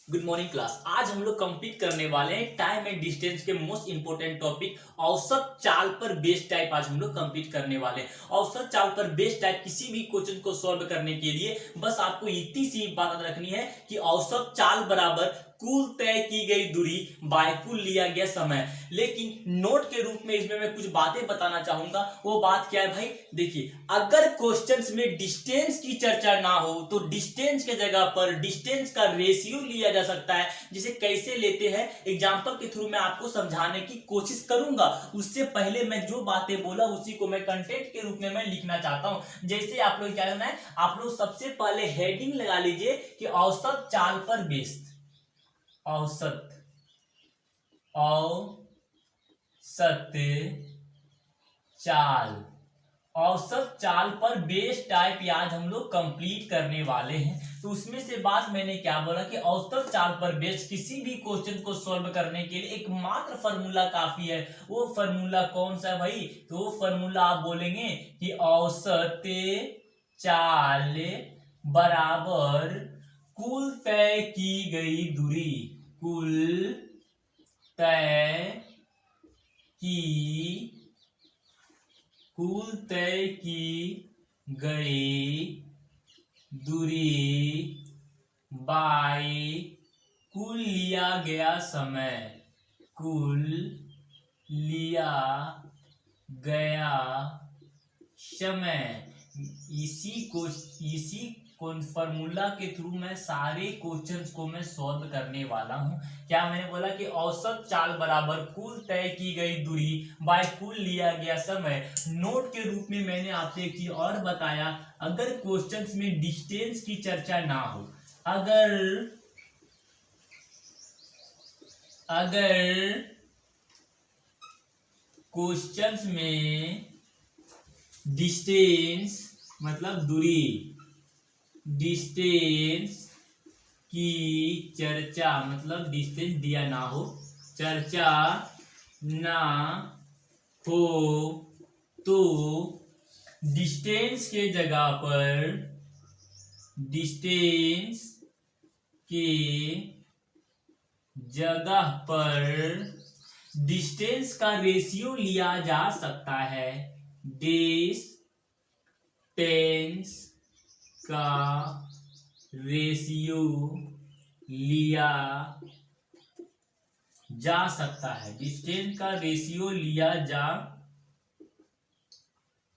Good morning class. आज हम लोग कंप्लीट करने वाले हैं टाइम एंड डिस्टेंस के मोस्ट इंपोर्टेंट टॉपिक औसत चाल पर बेस्ड टाइप। आज हम लोग कंप्लीट करने वाले हैं औसत चाल पर बेस्ड टाइप। किसी भी क्वेश्चन को सॉल्व करने के लिए बस आपको इतनी सी बात रखनी है कि औसत चाल बराबर कुल तय की गई दूरी बाय कुल लिया गया समय। लेकिन नोट के रूप में इसमें मैं कुछ बातें बताना चाहूंगा। वो बात क्या है भाई, देखिए, अगर क्वेश्चंस में डिस्टेंस की चर्चा ना हो तो डिस्टेंस के जगह पर डिस्टेंस का रेशियो लिया जा सकता है। जिसे कैसे लेते हैं एग्जांपल के थ्रू मैं आपको समझाने की कोशिश करूंगा। उससे पहले मैं जो बातें बोला उसी को मैं कंटेंट के रूप में मैं लिखना चाहता हूं। जैसे आप लोग क्या करना है, आप लोग सबसे पहले हेडिंग लगा लीजिए कि औसत चाल पर बेस्ड। औसत चाल औसत चाल पर बेस टाइप आज हम लोग कंप्लीट करने वाले हैं। तो उसमें से बात मैंने क्या बोला कि औसत चाल पर बेस किसी भी क्वेश्चन को सॉल्व करने के लिए एकमात्र फार्मूला काफी है। वो फार्मूला कौन सा है भाई? तो वो फार्मूला आप बोलेंगे कि औसत चाल बराबर कुल तय की गई दूरी। कुल तय की गई दूरी बाय कुल लिया गया समय। कुल लिया गया समय। इसी फॉर्मूला के थ्रू मैं सारे क्वेश्चंस को मैं सॉल्व करने वाला हूं। क्या मैंने बोला कि औसत चाल बराबर कुल तय की गई दूरी बाय कुल लिया गया समय। नोट के रूप में मैंने आपसे एक चीज और बताया, अगर क्वेश्चंस में डिस्टेंस की चर्चा ना हो, अगर क्वेश्चंस में डिस्टेंस मतलब दूरी, डिस्टेंस की चर्चा मतलब डिस्टेंस दिया ना हो, चर्चा ना हो तो डिस्टेंस के जगह पर डिस्टेंस का रेशियो लिया जा सकता है। डिस्टेंस का रेशियो लिया जा सकता है। डिस्टेंस का रेशियो लिया जा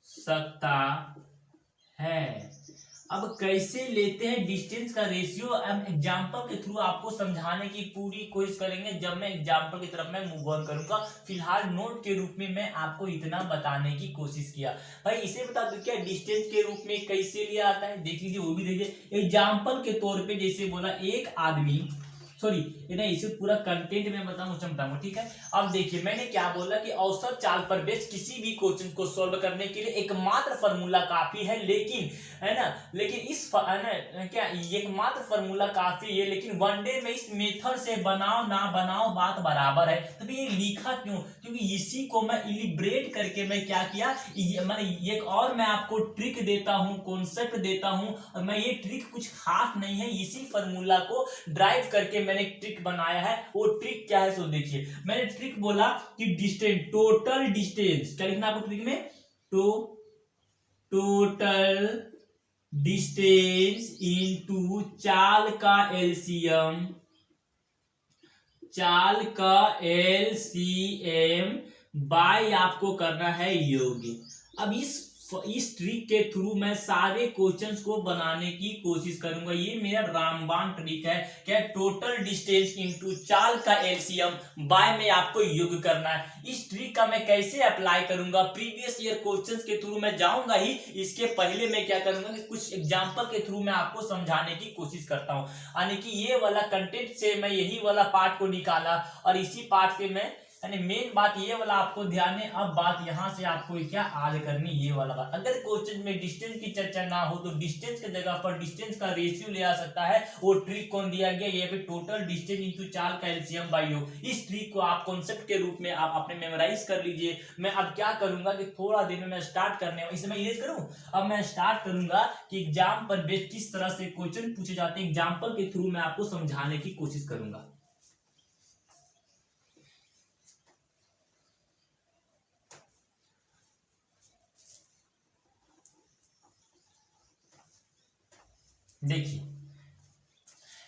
सकता है। अब कैसे लेते हैं डिस्टेंस का रेशियो, हम एग्जांपल के थ्रू आपको समझाने की पूरी कोशिश करेंगे जब मैं एग्जांपल की तरफ मैं मूव ऑन करूंगा। फिलहाल नोट के रूप में मैं आपको इतना बताने की कोशिश किया। भाई इसे बता दो क्या डिस्टेंस के रूप में कैसे लिया आता है, देख लीजिए वो भी देखिए। एग्जांपल के तौर पे जैसे बोला एक आदमी, सॉरी नहीं, इसे पूरा कंटेंट में बताऊंगा, ठीक है। अब देखिए मैंने क्या बोला कि औसत चाल पर बेस्ड किसी भी क्वेश्चन को सॉल्व करने के लिए एकमात्र फार्मूला काफी है। लेकिन है ना, लेकिन इस क्या एकमात्र फार्मूला काफी है, लेकिन वनडे में इस मेथड से बनाओ ना बनाओ बात बराबर है। तो ये लिखा क्यों? क्योंकि इसी को मैं इलिब्रेट करके मैं क्या किया, मैंने एक और मैं आपको ट्रिक देता हूं, कॉन्सेप्ट देता हूं। और मैं ये ट्रिक कुछ खास नहीं है, इसी फार्मूला को ड्राइव करके मैंने एक ट्रिक बनाया है। वो ट्रिक क्या है सो देखिए। मैंने ट्रिक बोला कि डिस्टेंस, टोटल डिस्टेंस, क्या लिखना आपको ट्रिक में? टोटल डिस्टेंस इनटू चाल का एलसीएम, चाल का एलसीएम बाय आपको करना है योग। अब इस ट्रिक के थ्रू मैं सारे क्वेश्चंस को बनाने की कोशिश करूंगा। ये मेरा रामबाण ट्रिक है। क्या? टोटल डिस्टेंस इनटू चाल का एलसीएम बाय में आपको योग करना है। इस ट्रिक का मैं कैसे अप्लाई करूंगा, प्रीवियस ईयर क्वेश्चंस के थ्रू मैं जाऊंगा ही। इसके पहले मैं क्या करूंगा कि कुछ एग्जांपल के थ्रू मैं आपको समझाने की कोशिश करता हूं। यानी कि ये वाला कंटेंट से मैं यही वाला पार्ट को निकाला और इसी पार्ट से मैं यानी मेन बात ये वाला आपको ध्यान है। अब बात यहाँ से आपको क्या ऐड करनी, ये वाला बात। अगर क्वेश्चन में डिस्टेंस की चर्चा ना हो तो डिस्टेंस की जगह पर डिस्टेंस का रेशियो ले आ सकता है। वो ट्रिक कौन दिया गया, ये पे टोटल डिस्टेंस इंटू चाल का एलसीएम बाई ओ। इस ट्रिक को आप कॉन्सेप्ट के रूप में आप अपने मेमोराइज कर लीजिए। मैं अब क्या करूंगा कि थोड़ा देर में मैं स्टार्ट करने, इसे मैं इरेज करूं। अब मैं स्टार्ट करूंगा कि एग्जाम पर बेस्ड किस तरह से क्वेश्चन पूछे जाते हैं, एग्जाम्पल के थ्रू मैं आपको समझाने की कोशिश करूंगा। देखिए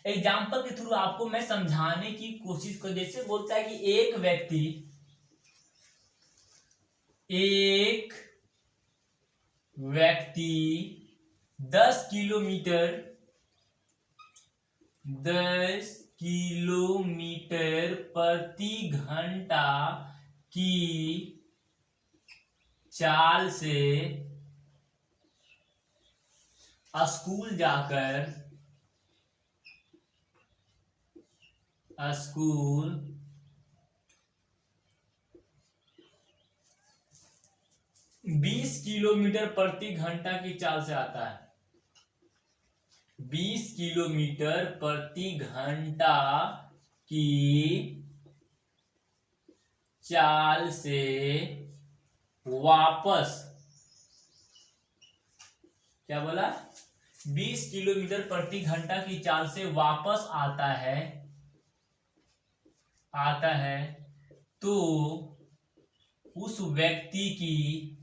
एग्जाम्पल के थ्रू आपको मैं समझाने की कोशिश कर। जैसे बोलता है कि एक व्यक्ति 10 किलोमीटर प्रति घंटा की चाल से स्कूल 20 किलोमीटर प्रति घंटा की चाल से आता है। 20 किलोमीटर प्रति घंटा की चाल से वापस, क्या बोला, 20 किलोमीटर प्रति घंटा की चाल से वापस आता है तो उस व्यक्ति की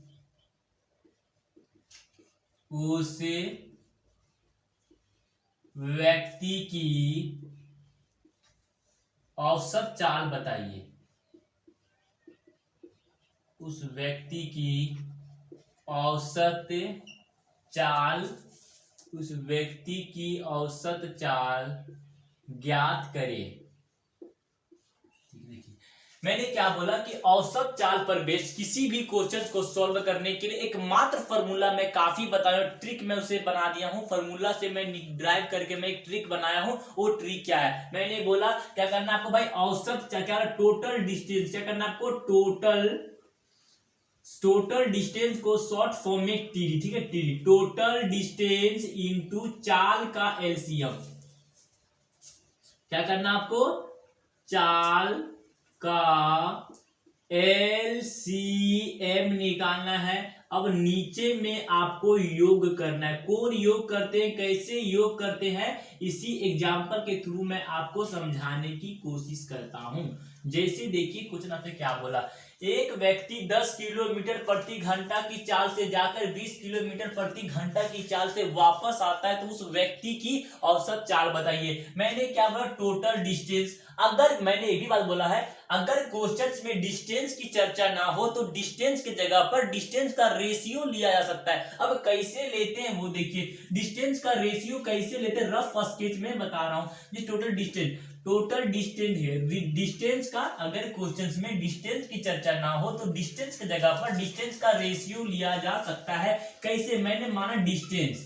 औसत चाल बताइए। उस व्यक्ति की औसत चाल ज्ञात करें। मैंने क्या बोला कि औसत चाल पर बेस्ड किसी भी क्वेश्चन को सॉल्व करने के लिए एक मात्र फॉर्मूला मैं काफी बताया, ट्रिक मैं उसे बना दिया हूं। फॉर्मूला से मैं ड्राइव करके मैं एक ट्रिक बनाया हूं। वो ट्रिक क्या है, मैंने बोला क्या करना आपको भाई, औसत क्या टोटल डिस्टेंस, क्या करना आपको, टोटल डिस्टेंस को शॉर्ट फॉर्म में टीडी, ठीक है, टीडी, टोटल डिस्टेंस इंटू चाल का एलसीएम। क्या करना आपको, चाल का एलसीएम निकालना है। अब नीचे में आपको योग करना है। कौन योग करते हैं, कैसे योग करते हैं, इसी एग्जांपल के थ्रू मैं आपको समझाने की कोशिश करता हूं। जैसे देखिए क्वेश्चन आपसे क्या बोला, एक व्यक्ति 10 किलोमीटर प्रति घंटा की चाल से जाकर 20 किलोमीटर प्रति घंटा की चाल से वापस आता है तो उस व्यक्ति की औसत चाल बताइए। मैंने क्या बोला, टोटल डिस्टेंस। अगर मैंने ये भी बात बोला है, अगर क्वेश्चंस में डिस्टेंस की चर्चा ना हो तो डिस्टेंस की जगह पर डिस्टेंस का रेशियो लिया जा सकता है। अब कैसे लेते हैं वो देखिए, डिस्टेंस का रेशियो कैसे लेते हैं, रफ स्केच में बता रहा हूं। ये टोटल डिस्टेंस है। डिस्टेंस का अगर क्वेश्चंस में डिस्टेंस की चर्चा ना हो तो डिस्टेंस की जगह पर डिस्टेंस का रेशियो लिया जा सकता है। कैसे, मैंने माना डिस्टेंस,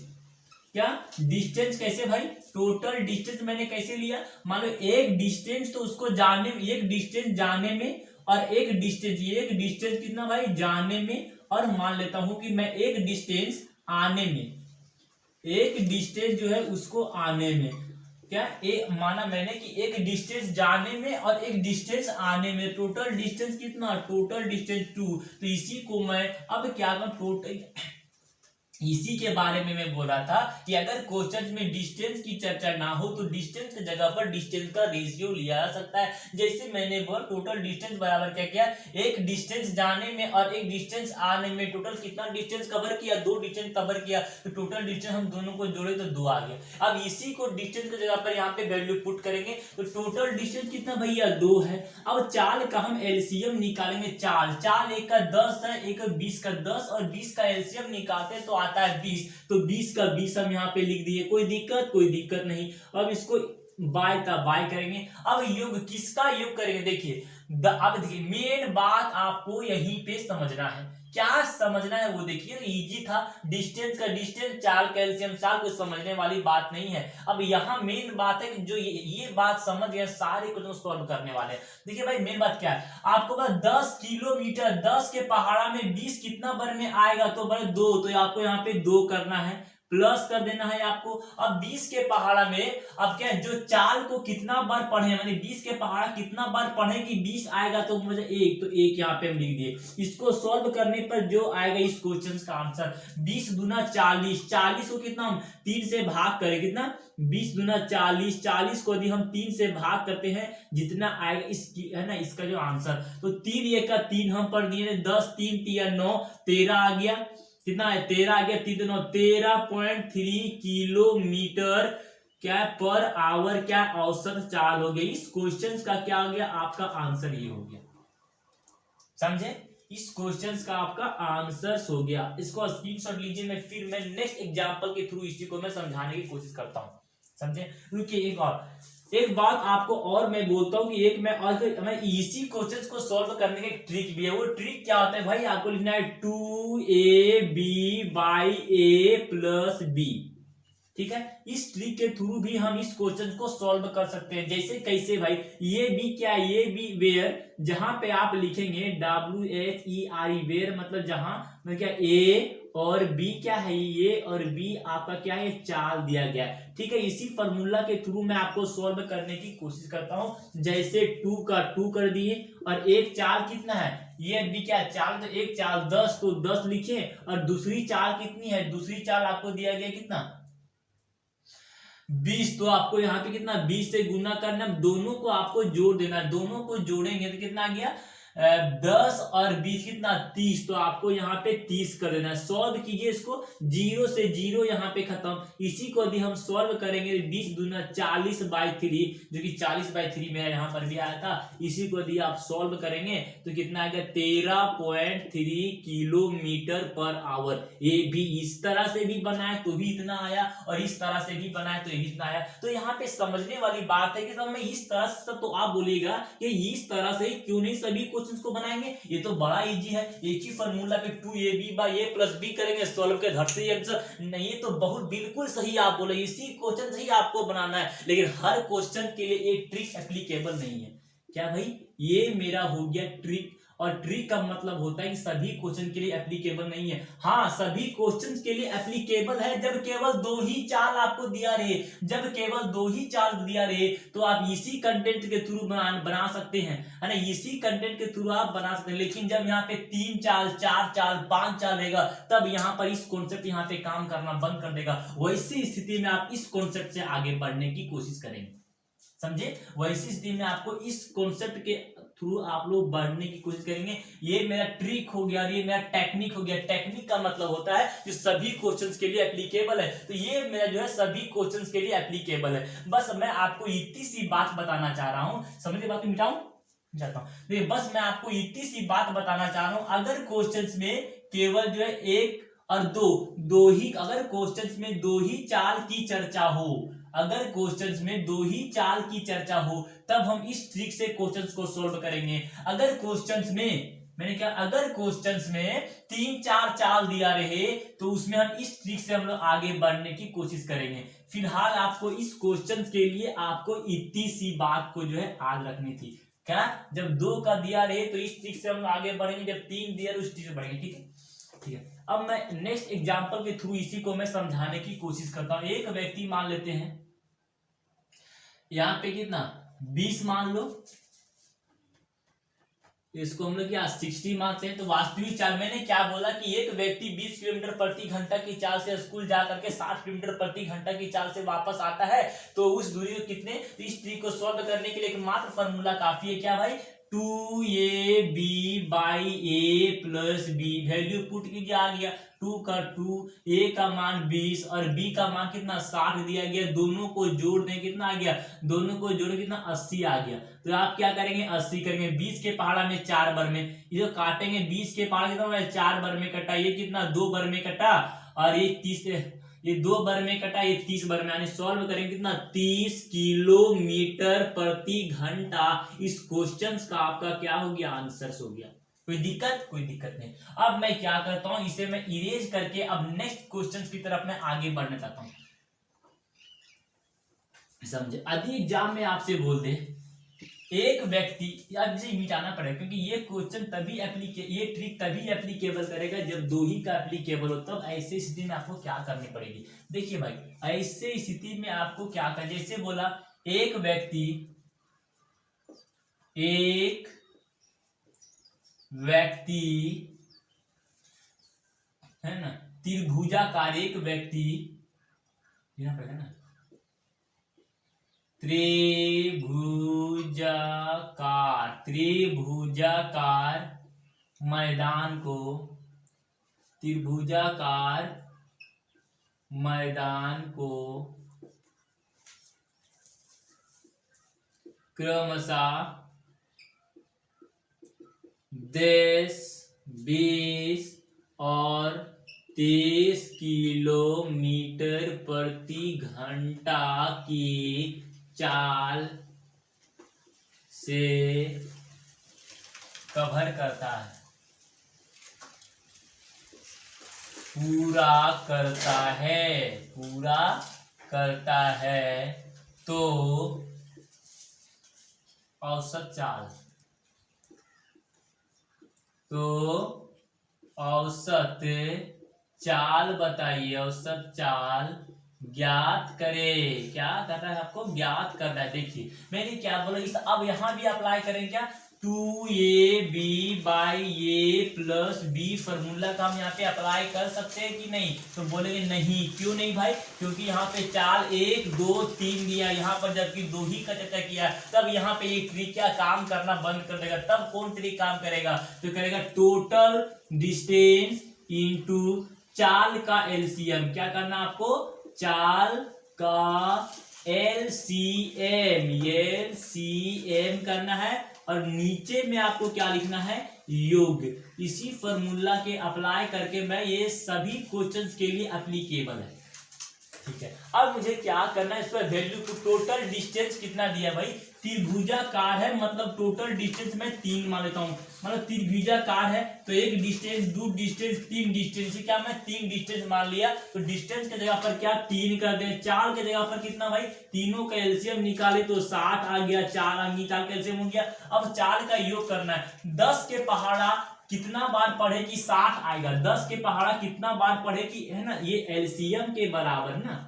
क्या डिस्टेंस कैसे भाई, टोटल डिस्टेंस मैंने कैसे लिया, मान लो एक डिस्टेंस तो उसको जाने में, एक डिस्टेंस जाने में और एक डिस्टेंस कितना भाई, जाने में, और मान लेता हूं कि मैं एक डिस्टेंस आने में, एक डिस्टेंस जो है उसको आने में, क्या माना मैंने कि एक डिस्टेंस जाने में और एक डिस्टेंस आने में, टोटल डिस्टेंस कितना, टोटल डिस्टेंस 2। तो इसी को मैं अब क्या करूं, टोटल इसी के बारे में मैं बोला था कि अगर क्वेश्चन में डिस्टेंस की चर्चा ना हो तो डिस्टेंस की जगह पर डिस्टेंस का रेशियो लिया जा सकता है। जैसे मैंने बोला टोटल डिस्टेंस बराबर क्या किया, एक डिस्टेंस जाने में और एक डिस्टेंस आने में, टोटल कितना डिस्टेंस कवर किया, 2 डिस्टेंस कवर किया, तो टोटल डिस्टेंस हम दोनों को जोड़े तो 2 आ गया। अब इसी को डिस्टेंस की जगह पर यहाँ पे वैल्यू पुट करेंगे तो टोटल डिस्टेंस कितना भैया, 2 है। अब चाल का हम एलसीएम निकालेंगे। चाल एक का 10 है, एक 20 का 10 और 20 का एलसीएम निकालते तो आता है 20। तो 20 का 20 हम यहाँ पे लिख दिए, कोई दिक्कत नहीं। अब इसको बाय का बाय करेंगे। अब योग किसका योग करेंगे, देखिए अब देखिए मेन बात आपको यहीं पे समझना है क्या समझना है वो देखिए, इजी था। डिस्टेंस का डिस्टेंस, चाल कैल्शियम चाल, कोई समझने वाली बात नहीं है। अब यहाँ मेन बात है कि जो ये बात समझ गए सारे क्वेश्चन सॉल्व करने वाले हैं। देखिए भाई मेन बात क्या है, आपको बस 10 किलोमीटर, 10 के पहाड़ा में 20 कितना बार में आएगा, तो भाई 2, तो आपको यहाँ पे 2 करना है, प्लस कर देना है आपको। अब 20 के पहाड़ा में अब क्या है, जो चाल को कितना बार पढ़े, माने 20 के पहाड़ा कितना बार पढ़े कि 20 आएगा, तो मुझे 1, तो 1 यहाँ पे हम लिख दिए। इसको सॉल्व करने पर जो आएगा इस क्वेश्चन का आंसर 20 दूना 40, 40 को कितना हम 3 से भाग करें, कितना 20 दूना 40, 40 को यदि हम 3 से भाग करते हैं, जितना आएगा इसकी है ना, इसका जो आंसर, तो 3 1 का 3 हम पढ़ दिए, 10 3 3 9, 13 आ गया, कितना है 13 आ गया, 3 9, 13.3 किलोमीटर क्या पर आवर क्या औसत चाल हो गई। इस क्वेश्चन का क्या हो गया, आपका आंसर ये हो गया, समझे, इस क्वेश्चन का आपका आंसर हो गया। इसको स्क्रीनशॉट लीजिए, मैं फिर मैं नेक्स्ट एग्जांपल के थ्रू इसी को मैं समझाने की कोशिश करता हूं, समझे। रुकिए एक बात आपको और मैं बोलता हूं कि मैं इसी क्वेश्चन को सॉल्व करने का एक ट्रिक भी है। वो ट्रिक क्या होता है भाई, आपको लिखना है 2ab/a+b, ठीक है। इस ट्रिक के थ्रू भी हम इस क्वेश्चन को सॉल्व कर सकते हैं। जैसे कैसे भाई, ये भी क्या, ये भी वेयर, जहां पे आप लिखेंगे WHERE वेयर, मतलब जहां क्या ए और बी क्या है, ये और बी आपका क्या है, चाल दिया गया है, ठीक है। इसी फॉर्मूला के थ्रू मैं आपको सॉल्व करने की कोशिश करता हूं। जैसे 2 का 2 कर दिए, और एक चाल कितना है, ये बी क्या चाल, तो एक चाल 10, तो 10 लिखे, और दूसरी चाल कितनी है, दूसरी चाल आपको दिया गया कितना 20, तो आपको यहाँ पे कितना 20 से गुना करना, दोनों को आपको जोड़ देना, दोनों को जोड़ेंगे तो कितना आ गया 10 और 20 कितना 30, तो आपको यहाँ पे 30 कर देना है। सॉल्व कीजिए इसको, 0 से 0 यहाँ पे खत्म। इसी को यदि हम सॉल्व करेंगे 20 दूना 40/3, जो कि 40/3 मेरा यहाँ पर भी आया था, इसी को यदि आप सॉल्व करेंगे तो कितना आएगा 13.3 किलोमीटर पर आवर। ये भी इस तरह से भी बनाए तो भी इतना आया, और इस तरह से भी बनाए तो ये भी इतना आया। तो यहाँ पे समझने वाली बात है कि तो मैं इस तरह से, तो आप बोलिएगा कि इस तरह से क्यों नहीं सभी क्वेश्चंस को बनाएंगे, ये तो बड़ा इजी है, एक ही फॉर्मूला पे 2ab/a+b करेंगे, सॉल्व के धर से आंसर नहीं। ये तो बहुत बिल्कुल सही आप बोले, इसी क्वेश्चन से ही आपको बनाना है, लेकिन हर क्वेश्चन के लिए एक ट्रिक एप्लीकेबल नहीं है। क्या भाई, ये मेरा हो गया ट्रिक, और ट्रिक का मतलब होता है कि सभी क्वेश्चन के लिए एप्लीकेबल नहीं है। हाँ, सभी क्वेश्चन के लिए एप्लीकेबल है जब केवल 2 ही चाल आपको दिया रहे, जब केवल 2 ही चाल दिया रहे, तो आप इसी कंटेंट के थ्रू बना सकते हैं, है ना, इसी कंटेंट के थ्रू आप बना सकते हैं। लेकिन जब यहाँ पे 3 चाल, 4 चाल, 5 चाल रहेगा, तब यहाँ पर इस कॉन्सेप्ट यहाँ पे काम करना बंद कर देगा। वैसी स्थिति में आप इस कॉन्सेप्ट से आगे बढ़ने की कोशिश करेंगे, समझे। वैसी स्थिति में आपको इस कॉन्सेप्ट के थ्रू आप लोग बढ़ने की कोशिश करेंगे। ये मेरा ट्रिक हो गया, ये मेरा टेक्निक हो गया। टेक्निक का मतलब होता है जो सभी क्वेश्चंस के लिए एप्लीकेबल है, तो ये मेरा जो है सभी क्वेश्चंस के लिए एप्लीकेबल है। बस मैं आपको इतनी सी बात बताना चाह रहा हूं, समझे बात को मिटाऊं जाता हूं। देखिए बस मैं आपको इतनी सी बात बताना चाह रहा हूं, अगर क्वेश्चंस में केवल जो है 1 और 2 ही, अगर क्वेश्चंस में 2 ही चाल की चर्चा हो, अगर क्वेश्चंस में 2 ही चाल की चर्चा हो, तब हम इस ट्रिक से क्वेश्चंस को सोल्व करेंगे। अगर क्वेश्चंस में मैंने क्या, अगर क्वेश्चंस में 3-4 चाल दिया रहे, तो उसमें हम इस ट्रिक से हम लोग आगे बढ़ने की कोशिश करेंगे। फिलहाल आपको इस क्वेश्चंस के लिए आपको इतनी सी बात को जो है याद रखनी थी। क्या, जब 2 का दिया रहे तो इस ट्रिक से हम आगे बढ़ेंगे, जब 3 दिया तो उस ट्रिक से बढ़ेंगे, ठीक है, ठीक है। अब मैं नेक्स्ट एग्जांपल के थ्रू इसी को मैं समझाने की कोशिश करता हूं। एक व्यक्ति मान लेते हैं, यहाँ पे कितना 20 मान लो, इसको हम लोग क्या 60 मानते हैं। तो वास्तविक चाल, मैंने क्या बोला कि एक व्यक्ति 20 किलोमीटर प्रति घंटा की चाल से स्कूल जा करके 60 किलोमीटर प्रति घंटा की चाल से वापस आता है, तो उस दूरी को कितने, इस ट्रिक को सॉल्व करने के लिए एक मात्र फॉर्मूला काफी है। क्या भाई, 2ab/a+b, वैल्यू पुट कीजिए, आ गया 2 का 2, a का मान 20 और b का मान कितना 60 दिया गया। दोनों को जोड़ दें, कितना आ गया, दोनों को जोड़ कितना 80 आ गया। तो आप क्या करेंगे, 80 करेंगे, 20 के पहाड़ा में 4 बार में, ये जो काटेंगे 20 के पहाड़ा कितना 4 बार में कटा, ये कितना 2 बार में कटा, और ये 30, ये 2 बार में कटा, ये 30 बार में, यानी सॉल्व करेंगे कितना 30 किलोमीटर प्रति घंटा। इस क्वेश्चन का आपका क्या हो गया, आंसर हो गया। कोई दिक्कत नहीं। अब मैं क्या करता हूं, इसे मैं इरेज करके अब नेक्स्ट क्वेश्चन की तरफ मैं आगे बढ़ना चाहता हूं। समझे? यदि एग्जाम में आपसे बोल दे एक व्यक्ति, अब इसे मिटाना पड़ेगा क्योंकि ये क्वेश्चन तभी ये ट्रिक तभी एप्लीकेबल करेगा जब दो ही का एप्लीकेबल हो। तब ऐसे स्थिति में आपको क्या करनी पड़ेगी? देखिए भाई, ऐसे स्थिति में आपको क्या कर, जैसे बोला एक व्यक्ति है ना, त्रिभुजाकार, एक व्यक्ति लेना पड़ेगा ना, त्रिभुजाकार मैदान को क्रमशः 10, 20 और 30 किलोमीटर प्रति घंटा की चाल से कवर करता है, पूरा करता है, तो औसत चाल बताइए, औसत चाल ज्ञात करे। क्या करना है आपको? ज्ञात करना है। देखिए मैंने क्या बोला, इस अब यहां भी अप्लाई करें क्या, 2ab/a+b फॉर्मूला का हम यहाँ पे अप्लाई कर सकते हैं कि नहीं? तो बोलेंगे नहीं। क्यों नहीं भाई? क्योंकि यहाँ पे चाल 1, 2, 3 दिया, यहाँ पर जबकि 2 ही का चर्चा किया, तब यहाँ पे ये ट्रिक क्या काम करना बंद कर देगा। तब कौन ट्रिक काम करेगा? तो करेगा टोटल डिस्टेंस इंटू चाल का एलसीएम। क्या करना आपको? चाल का एलसीएम करना है, और नीचे में आपको क्या लिखना है? योग। इसी फॉर्मूला के अप्लाई करके मैं ये सभी क्वेश्चंस के लिए एप्लीकेबल है। ठीक है, अब मुझे क्या करना है, इस पर वैल्यू को, टोटल डिस्टेंस कितना दिया भाई? त्रिभुजाकार है, मतलब टोटल डिस्टेंस मैं 3 मान लेता हूं, मतलब त्रिभुजाकार है तो एक डिस्टेंस, 2 डिस्टेंस, 3 डिस्टेंस, क्या मैं 3 डिस्टेंस मान लिया, तो डिस्टेंस की जगह पर क्या 3 कर दें, चाल की जगह पर कितना भाई? तीनों का एलसीएम निकाले तो 60 आ गया, 4 आ गई, चाल का एलसीएम हो गया। अब चाल का योग करना है, 10 के पहाड़ा कितना बार पढ़े कि 60 आएगा, 10 के पहाड़ा कितना बार पढ़े कि, है ना, ये एलसीएम के बराबर ना,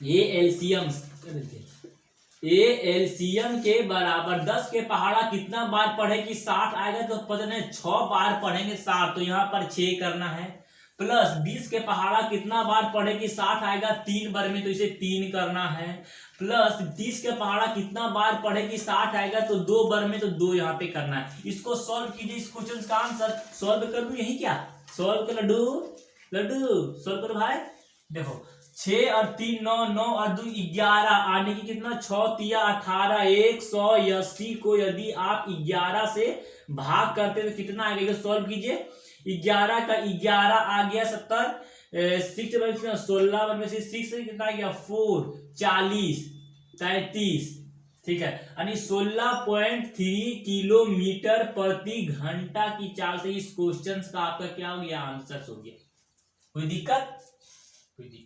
ये एलसीएम के बराबर 10 के पहाड़ा कितना बार पढ़े कि 60 आएगा, तो पता नहीं 6 बार पढ़ेंगे 60, तो यहाँ पर 6 करना है, प्लस 20 के पहाड़ा कितना बार पढ़े कि 60 आएगा, 3 बार में, तो इसे 3 करना है, प्लस 30 के पहाड़ा कितना बार पढ़े कि 60 आएगा, तो 2 बार में, तो 2 यहाँ पे करना है। इसको सॉल्व कीजिए, इस क्वेश्चन का आंसर सॉल्व कर दूं, यही क्या सॉल्व कर, लड्डू सॉल्व करो भाई। देखो 6 और 3 9, 9 और 2 11, आने की कितना, 6 3 18, 180 को यदि आप 11 से भाग करते तो कितना आ गया? सॉल्व कीजिए, 11 का 11 आ गया 70, 6 16 में से 6 कितना आ गया 4, 40, 33, ठीक है, यानी 16.3 किलोमीटर प्रति घंटा की चाल से इस क्वेश्चन का आपका क्या हो गया? आंसर हो गया। कोई दिक्कत नहीं।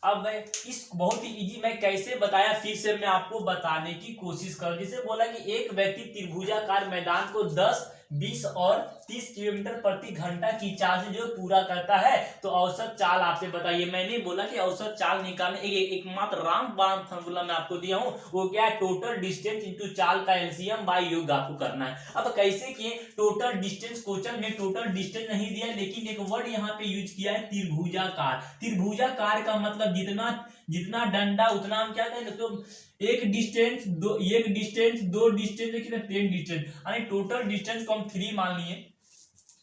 अब मैं इस बहुत ही इजी मैं कैसे बताया, फिर से मैं आपको बताने की कोशिश करूं। जैसे बोला कि एक व्यक्ति त्रिभुजाकार मैदान को 10, 20 और 30 किलोमीटर प्रति घंटा की चाल से जो पूरा करता है, तो औसत चाल आपसे बताइए। मैंने बोला कि औसत चाल निकालने एकमात्र रामबाण फॉर्मूला मैं आपको दिया हूं, वो क्या है? टोटल डिस्टेंस इंटू चाल का एलसीएम बाय योग आपको करना है। अब कैसे किए? टोटल डिस्टेंस, क्वेश्चन में टोटल डिस्टेंस नहीं दिया, लेकिन एक वर्ड यहाँ पे यूज किया है, त्रिभुजाकार। त्रिभुजाकार का मतलब जितना डंडा उतना हम क्या कहेंगे, तो एक डिस्टेंस, दो डिस्टेंस, 10 डिस्टेंस, यानी टोटल डिस्टेंस को हम 3 मान लिए,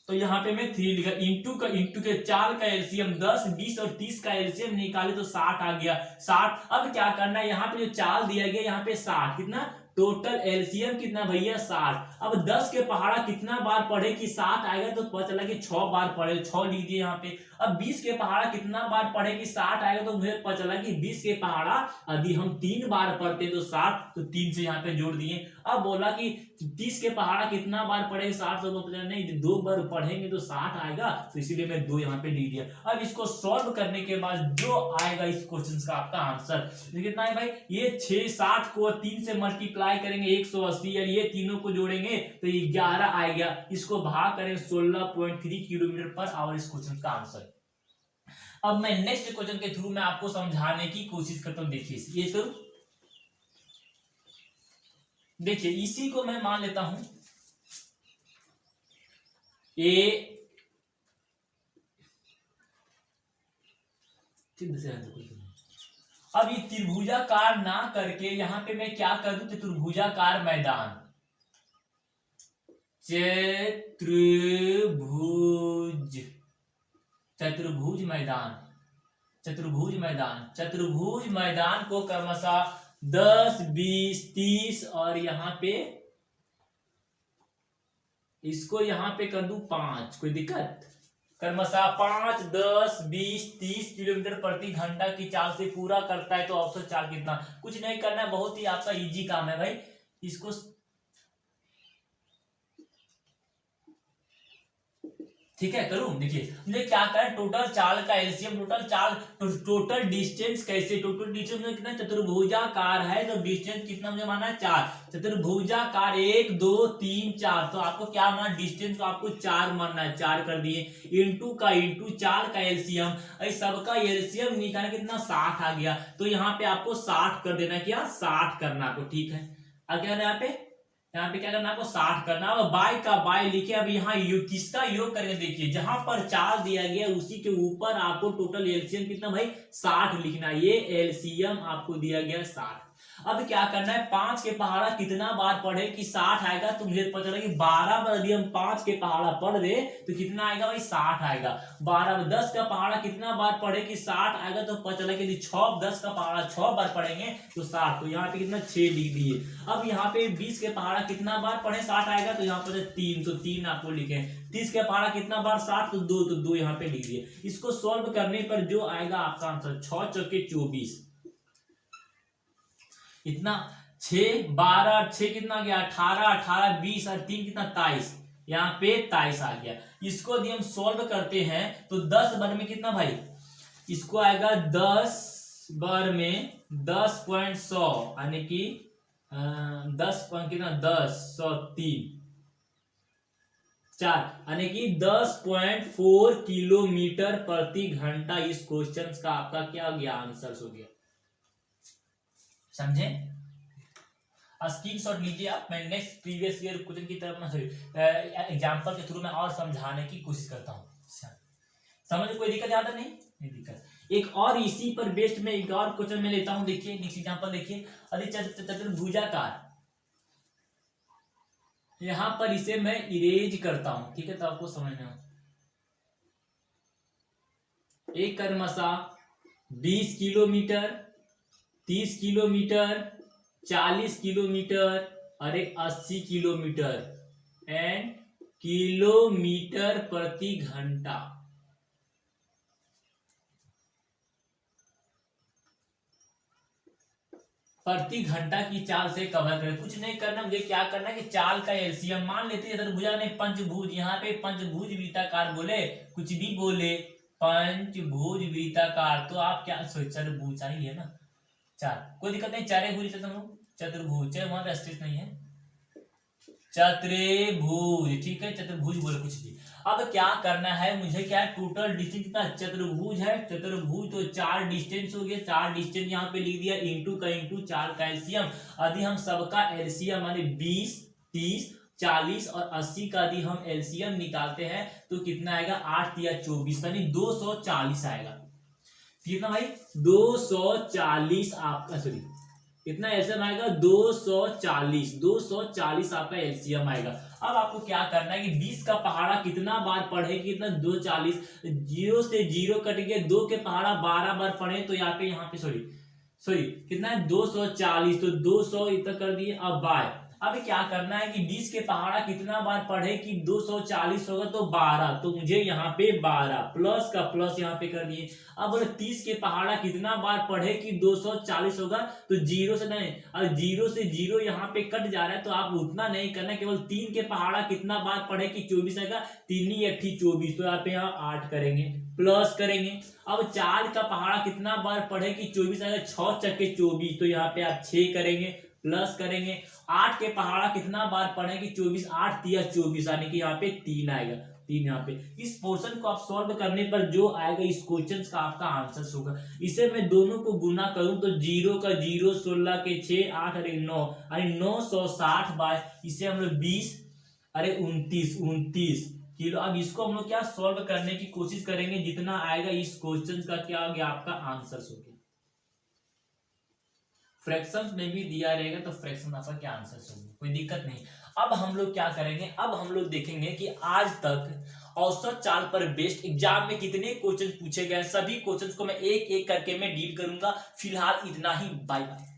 तो यहाँ पे मैं 3 लिखा, इंटू के चाल का एलसीएम 10, 20 और 30 का एलसीएम निकाले तो 60 आ गया, 60। अब क्या करना है, यहाँ पे जो चाल दिया गया यहाँ पे 60 कितना टोटल एलसीएम कितना भैया 60। अब 10 के पहाड़ा कितना बार पढ़े कि 7 आएगा, तो पता चला कि 6 बार पढ़े, 6 लीजिए यहाँ पे। अब 20 के पहाड़ा कितना बार पढ़े कि 60 आएगा, तो मुझे पता चला कि 20 के पहाड़ा यदि हम 3 बार पढ़ते तो 60, तो 3 से यहाँ पे जोड़ दिए। अब बोला कि 30 के पहाड़ा कितना बार पढ़े 60, तो नहीं 2 बार पढ़ेंगे तो 60 आएगा, तो इसीलिए मैं 2 यहाँ पे लिख दिया। अब इसको सॉल्व करने के बाद जो आएगा इस क्वेश्चन का आपका आंसर कितना है भाई, ये 60 को 3 से मल्टीप्लाई करेंगे 180, और ये तीनों को जोड़ेंगे तो 11 आएगा। इसको भाग करें 16.3 किलोमीटर पर आवर, इस क्वेश्चन का आंसर। अब मैं नेक्स्ट क्वेश्चन के थ्रू मैं आपको समझाने की कोशिश करता हूं। देखिए ये करूं, देखिए इसी को मैं मान लेता हूं ए, अब ये त्रिभुजाकार ना करके यहां पे मैं क्या कर दूं, चतुर्भुजाकार मैदान, चतुर्भुज मैदान, चतुर्भुज मैदान को क्रमशः 10, 20, 30 और यहाँ पे इसको यहाँ पे कर दूं 5, कोई दिक्कत, क्रमशः 5, 10, 20, 30 किलोमीटर प्रति घंटा की चाल से पूरा करता है। तो औसत चाल कितना, कुछ नहीं करना है, बहुत ही आपका इजी काम है भाई। इसको ठीक है करूं, देखिए मुझे क्या करें, टोटल चाल का एलसीएम, टोटल डिस्टेंस कैसे, टोटल डिस्टेंस में कितना, चतुर्भुजाकार है तो डिस्टेंस कितना मुझे माना है 4, चतुर्भुजाकार 1, 2, 3, 4, तो आपको क्या माना, डिस्टेंस को आपको 4 मानना है, 4 कर दिए, इंटू 4 का एलसीएम, सबका एलसीएम निकालना कितना 60 आ गया, तो यहाँ पे आपको 60 कर देना, क्या 60 करना आपको, ठीक है। अब क्या यहाँ पे क्या करना, आपको 60 करना। अब बाय का बाय लिखे, अब यहाँ किसका योग करेंगे, देखिए जहां पर 4 दिया गया उसी के ऊपर आपको टोटल एलसीएम कितना भाई 60 लिखना, ये एलसीएम आपको दिया गया 60। अब क्या करना है, 5 के पहाड़ा कितना बार पढ़े कि 60 आएगा, तो मुझे पता चला कि 12 बार यदि हम 5 के पहाड़ा पढ़ दे तो कितना आएगा भाई 60 आएगा। 12, 10 का पहाड़ा कितना बार पढ़े कि 60 आएगा, तो पता चला कि 10 का पहाड़ा 6 बार पढ़ेंगे तो 60, तो यहाँ पे कितना 6 लिख दिए। अब यहाँ पे 20 के पहाड़ा कितना बार पढ़े 60 आएगा, तो यहाँ पर 3, तो 3 आपको लिखे। 30 के पहाड़ा कितना बार 60, तो 2, तो 2 यहाँ पे लिख दिए। इसको सॉल्व करने पर जो आएगा आपका आंसर 6 चौके 24, इतना 6, 12, 6 कितना गया 18, 18, 20 और 3 कितना 23, यहाँ पे 23 आ गया। इसको यदि हम सॉल्व करते हैं तो 10 बार में कितना भाई, इसको आएगा 10 बार में 10.100 यानी कि 10 कितना 10, 103, 4 यानी कि 10.4 किलोमीटर प्रति घंटा। इस क्वेश्चन का आपका क्या गया आंसर हो गया, समझे। स्क्रीनशॉट लीजिए आप, मैं नेक्स्ट प्रीवियस ईयर क्वेश्चन की तरफ मैं एग्जांपल के थ्रू मैं और समझाने की कोशिश करता हूँ। समझ कोई दिक्कत ज्यादा नहीं दिक्कत। एक और इसी पर बेस्ड में एक और क्वेश्चन में लेता हूं, देखिए नेक्स्ट एग्जांपल देखिए, चतुर्भुजाकार, यहां पर इसे मैं इरेज करता हूं, ठीक है, तो आपको समझना हो। एक क्रमशः 20 किलोमीटर, 30 किलोमीटर, 40 किलोमीटर और 80 किलोमीटर एंड किलोमीटर प्रति घंटा, प्रति घंटा की चाल से कवर करें। कुछ नहीं करना, मुझे क्या करना है कि चाल का एलसीएम मान लेते हैं। भुजा ने पंचभुज, यहाँ पे पंचभुज वृत्ताकार बोले, कुछ भी बोले, पंचभुज वृत्ताकार, तो आप क्या चतुर्भुज चाहिए ना, 4, कोई दिक्कत नहीं, 4 भुज चतुर्भुज, वहां पे अस्तित्व नहीं है, चतुर्भुज, ठीक है, चतुर्भुज बोले कुछ भी। अब क्या करना है मुझे, क्या है टोटल डिस्टेंस कितना, चतुर्भुज है, चतुर्भुज तो 4 डिस्टेंस हो गया, 4 डिस्टेंस यहाँ पे लिख दिया, इंटू 4 का एलसीएम। यदि हम सबका एलसीएम माने 20, 30, 40 और 80 का यदि हम एलसीएम निकालते हैं तो कितना आएगा, 8 या 24 यानी 240 आएगा। कितना भाई 240 आपका, सॉरी कितना एलसीएम आएगा, 240 आपका एलसीएम आएगा। अब आपको क्या करना है कि 20 का पहाड़ा कितना बार पढ़े, कितना 240, 0 से 0 कट गया, 2 के पहाड़ा 12 बार पढ़े, तो यहाँ पे सॉरी सॉरी कितना है 240, तो 200 इतना कर दिए। अब बाय, अब क्या करना है कि 20 के पहाड़ा कितना बार पढ़े कि 240 होगा तो 12, तो मुझे यहाँ पे 12 प्लस का प्लस यहाँ पे कर दिए। अब बोले 30 के पहाड़ा कितना बार पढ़े कि 240 होगा, तो जीरो से नहीं, और जीरो से जीरो यहाँ पे कट जा रहा है, तो आप उतना नहीं करना, केवल 3 के पहाड़ा कितना बार पढ़े कि 24 आएगा, 3 8 24, तो आप यहाँ 8 करेंगे प्लस करेंगे। अब 4 का पहाड़ा कितना बार पढ़े कि 24 आएगा, 6 चक्के 24, तो यहाँ पे आप 6 करेंगे प्लस करेंगे। 8 के पहाड़ा कितना बार पढ़े कि 24, 8 तिया 24, यानी कि यहाँ पे 3 आएगा, 3 यहाँ पे। इस पोर्शन को आप सॉल्व करने पर जो आएगा इस क्वेश्चन का आपका आंसर होगा। इसे मैं दोनों को गुना करूं तो 0 का 0, 16 के 6, 8 अरे 9, अरे 960 बाय इसे हम लोग 20 अरे 29 किलो। अब इसको हम लोग क्या सॉल्व करने की कोशिश करेंगे, जितना आएगा इस क्वेश्चन का क्या हो गया आपका आंसर हो गया। फ्रैक्शंस में भी दिया रहेगा तो फ्रैक्शन आपका क्या आंसर होगा, कोई दिक्कत नहीं। अब हम लोग क्या करेंगे, अब हम लोग देखेंगे कि आज तक औसत चाल पर बेस्ड एग्जाम में कितने क्वेश्चन पूछे गए, सभी क्वेश्चंस को मैं एक एक करके मैं डील करूंगा। फिलहाल इतना ही, बाय बाय।